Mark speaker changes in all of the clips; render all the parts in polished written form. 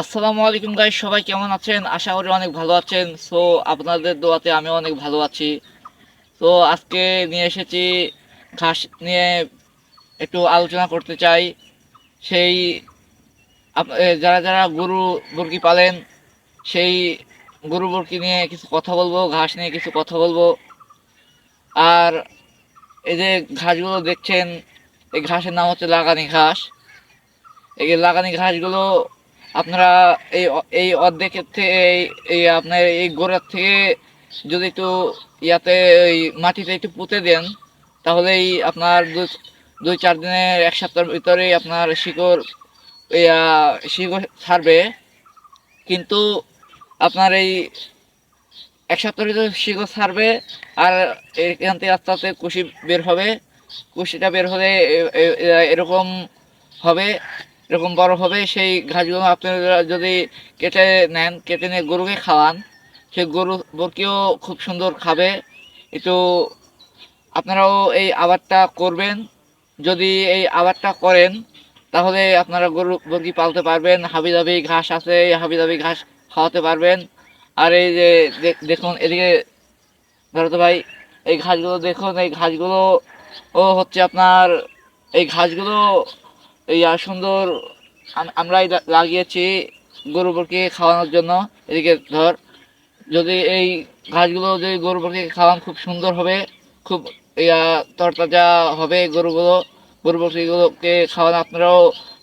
Speaker 1: আসসালামু আলাইকুম গাইস, সবাই কেমন আছেন? আশা করি অনেক ভালো আছেন। সো আপনাদের দোয়াতে আমিও অনেক ভালো আছি। তো আজকে নিয়ে এসেছি ঘাস নিয়ে একটু আলোচনা করতে চাই। সেই যারা যারা গরু মুরগি পালেন, সেই গরু মুরগি নিয়ে কিছু কথা বলবো, ঘাস নিয়ে কিছু কথা বলবো। আর এই যে ঘাসগুলো দেখছেন, এই ঘাসের নাম হচ্ছে লাগানি ঘাস। এই লাগানি ঘাসগুলো আপনারা এই অর্ধেকের থেকে এই আপনার এই গোড়ার থেকে যদি একটু ইয়াতে ওই মাটিতে একটু পুঁতে দেন, তাহলেই আপনার দুই চার দিনের এক সপ্তাহের ভিতরেই আপনার শিকড় ছাড়বে। কিন্তু আপনার এই এক সপ্তাহের ভিতরে শিকড় ছাড়বে, আর এখান থেকে আস্তে আস্তে কুশি বের হবে। কুশিটা বের হলে এরকম হবে, এরকম বড় হবে। সেই ঘাসগুলো আপনারা যদি কেটে নেন, কেটে নিয়ে গরুকে খাওয়ান, সেই গরু বরকিও খুব সুন্দর খাবে। একটু আপনারাও এই আবাদটা করবেন। যদি এই আবাদটা করেন, তাহলে আপনারা গরু মুরগি পালতে পারবেন। হাবি জাবি ঘাস আছে, এই হাবি জাবি ঘাস খাওয়াতে পারবেন। আর এই যে দেখুন এদিকে, ধরো তো ভাই, এই ঘাসগুলো দেখুন। এই ঘাসগুলো ও হচ্ছে আপনার, এই ঘাসগুলো এই সুন্দর আমরাই লাগিয়েছি গরু মুরগি খাওয়ানোর জন্য। এদিকে ধর, যদি এই ঘাসগুলো যদি গরু মুরগি খাওয়ান, খুব সুন্দর হবে, খুব তরতাজা হবে গরুগুলো। গরু মুরগিগুলোকে খাওয়ানো আপনারাও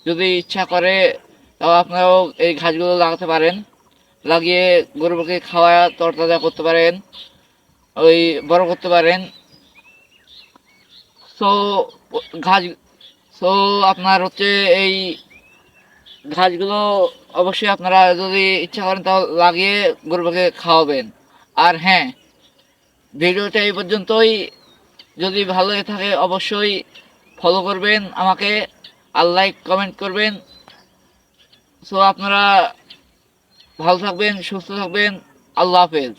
Speaker 1: যদি ইচ্ছা করে, তাও আপনারাও এই ঘাসগুলো লাগাতে পারেন। লাগিয়ে গরু মুরগি খাওয়া তরতাজা করতে পারেন, ওই বড় করতে পারেন। সো ঘাস সো আপনার হচ্ছে এই ঘাসগুলো অবশ্যই আপনারা যদি ইচ্ছা করেন, তাও লাগিয়ে গরুকে খাওয়াবেন। আর হ্যাঁ, ভিডিওটা এই পর্যন্তই। যদি ভালো লেগে থাকে অবশ্যই ফলো করবেন আমাকে, আর লাইক কমেন্ট করবেন। সো আপনারা ভালো থাকবেন, সুস্থ থাকবেন। আল্লাহ হাফেজ।